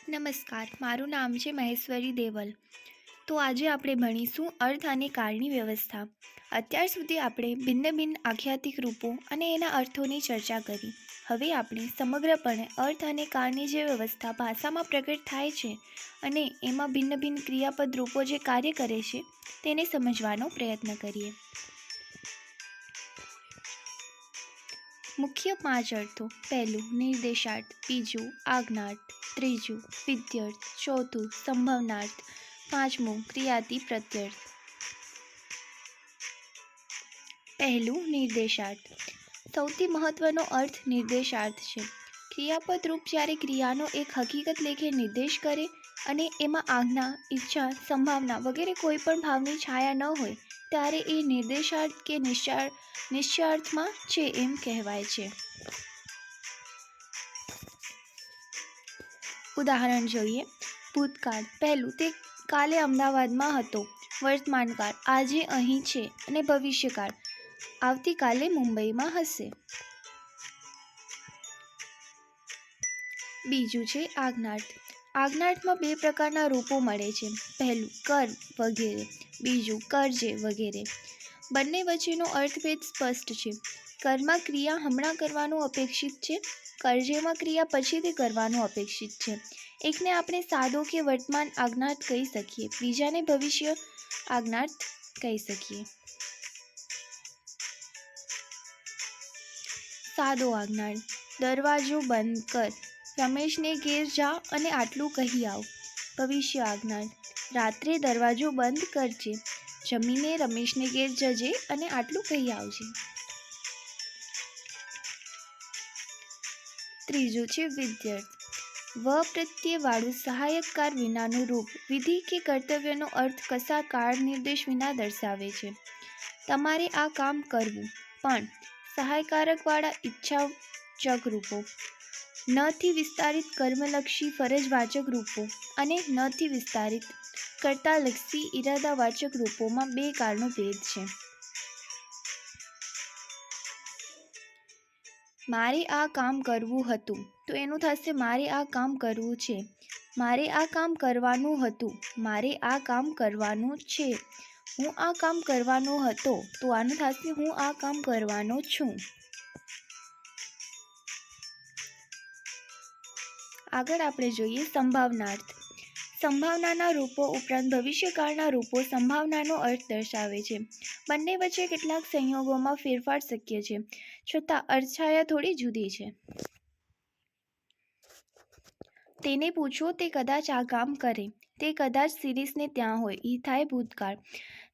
નમસ્કાર, મારું નામ છે મહેશ્વરી દેવલ. તો આજે આપણે ભણીશું અર્થ અને કાળની વ્યવસ્થા. અત્યાર સુધી આપણે ભિન્ન ભિન્ન આખ્યાતિક રૂપો અને એના અર્થોની ચર્ચા કરી. હવે આપણે સમગ્રપણે અર્થ અને કાળની જે વ્યવસ્થા ભાષામાં પ્રગટ થાય છે અને એમાં ભિન્ન ભિન્ન ક્રિયાપદ રૂપો જે કાર્ય કરે છે તેને સમજવાનો પ્રયત્ન કરીએ. મુખ્ય 5 અર્થો. પહેલું નિર્દેશાર્થ, બીજું આજ્ઞાર્થ, ત્રીજું વિધ્યર્થ, ચોથું સંભાવનાર્થ, પાંચમું ક્રિયાતી પ્રત્યર્થ. પહેલું નિર્દેશાર્થ. સૌથી મહત્વનો અર્થ નિર્દેશાર્થ છે. ક્રિયાપદ રૂપ જ્યારે ક્રિયાનો એક હકીકત લેખે નિર્દેશ કરે અને એમાં આજ્ઞા, ઈચ્છા, સંભાવના વગેરે કોઈ પણ ભાવની છાયા ન હોય ત્યારે એ નિર્દેશાર્થ કે નિશ્ચયાર્થમાં છે એમ કહેવાય છે. ઉદાહરણ જોઈએ. ભૂતકાળ. પહેલું, તે કાલે અમદાવાદમાં હતો. વર્તમાનકાળ, આજે અહીં છે. અને ભવિષ્યકાળ, આવતીકાલે મુંબઈમાં હશે. બીજું છે આજ્ઞાર્થ. આજ્ઞાર્થમાં બે પ્રકારના રૂપો મળે છે. પહેલું કર વગેરે, બીજું કરજે વગેરે. બંને વચ્ચેનો અર્થભેદ સ્પષ્ટ છે. કરમાં ક્રિયા હમણાં કરવાનું અપેક્ષિત છે, કરજેમાં ક્રિયા પછીથી કરવાનું અપેક્ષિત છે. એકને આપણે સાદો કે વર્તમાન આજ્ઞાર્થ કહી શકીએ, બીજાને ભવિષ્ય આજ્ઞાર્થ કહી શકીએ. સાદો આજ્ઞાર્થ. દરવાજો બંધ કર, રમેશને ઘેર જા અને આટલું કહી આવ. ભવિષ્ય આજ્ઞાર્થ. રાત્રે દરવાજો બંધ કરજે, જમીને રમેશને ઘેર જજે અને આટલું કહી આવજે. ત્રીજું છે વિધ્યર્થ. વ પ્રત્યય વાળું સહાયકકાર વિનાનું રૂપ વિધિ કે કર્તવ્યનો અર્થ કશા કાળ નિર્દેશ વિના દર્શાવે છે. તમારે આ કામ કરવું, પણ સહાયકારકવાળા ઈચ્છાચક રૂપો, ન થી વિસ્તારિત કર્મલક્ષી ફરજવાચક રૂપો અને ન થી વિસ્તારિત કર્તાલક્ષી ઈરાદાવાચક રૂપોમાં બે કાળનો ભેદ છે. મારે આ કામ કરવું હતું તો એનું થશે મારે આ કામ કરવું છે. મારે આ કામ કરવાનું હતું, મારે આ કામ કરવાનું છે. હું આ કામ કરવાનો હતો તો આનું થશે હું આ કામ કરવાનો છું. આગળ આપણે જોઈએ સંભાવનાર્થ. સંભાવનાના રૂપો ઉપરાંત ભવિષ્યકાળના રૂપો સંભાવનાનો અર્થ દર્શાવે છે. બંને વચ્ચે કેટલાક સંયોગોમાં ફેરફાર શક્ય છે, છતાં અર્થછાયા થોડી જુદી છે. તેને પૂછો તે કદાચ આ કામ કરે, તે કદાચ શિરીષને ત્યાં હોય, ઈ થાય ભૂતકાળ.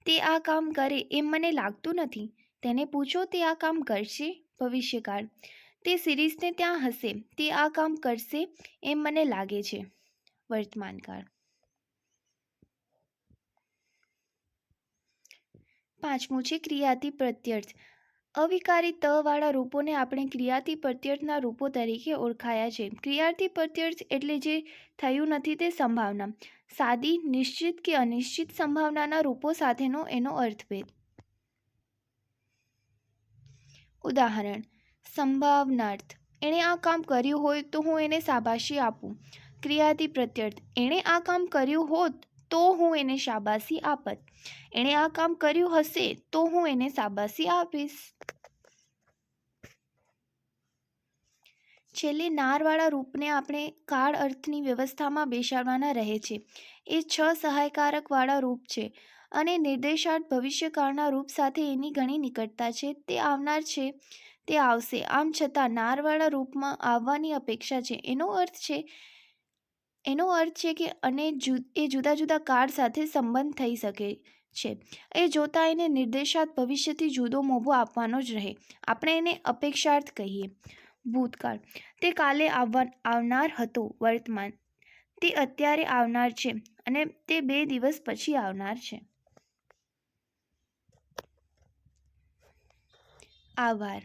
તે આ કામ કરે એમ મને લાગતું નથી. તેને પૂછો તે આ કામ કરશે, ભવિષ્યકાળ. તે શિરીષને ત્યાં હશે, તે આ કામ કરશે એમ મને લાગે છે, વર્તમાનકાળ. પાંચમું છે ક્રિયાતી પ્રત્યર્થ. અવિકારી ત વાળા રૂપોને આપણે ક્રિયાતી પ્રત્યર્થના રૂપો તરીકે ઓળખાયા છે. ક્રિયાતી પ્રત્યર્થ એટલે જે થયું નથી તે સંભાવના. સાદી, નિશ્ચિત કે અનિશ્ચિત સંભાવનાના રૂપો સાથેનો એનો અર્થભેદ. ઉદાહરણ. સંભાવનાર્થ. એણે આ કામ કર્યું હોય તો હું એને શાબાશી આપું. ક્રિયાતી પ્રત્યર્થ. એણે આ કામ કર્યું હોત તો હું એને શાબાશી આપત. એણે આ કામ કર્યું હશે તો હું એને શાબાશી આપીશ. છેલ્લે નારવાળા રૂપને આપણે કાળ અર્થની વ્યવસ્થામાં બેસાડવાના રહે છે. એ 6 સહાયકારકવાળા રૂપ છે અને નિર્દેશાર્થ ભવિષ્યકાળના રૂપ સાથે એની ઘણી નિકટતા છે. તે આવનાર છે, તે આવશે. આમ છતાં નારવાળા રૂપમાં આવવાની અપેક્ષા છે. એનો અર્થ છે કે અને એ જુદા જુદા કાળ સાથે સંબંધ થઈ શકે છે. એ જોતા એને નિર્દેશાર્થ ભવિષ્યથી જુદો મોભો આપવાનો જ રહે. આપણે એને અપેક્ષાર્થ કહીએ. ભૂતકાળ. તે કાલે આવનાર હતો. વર્તમાન. તે અત્યારે આવનાર છે અને તે 2 દિવસ પછી આવનાર છે. આભાર.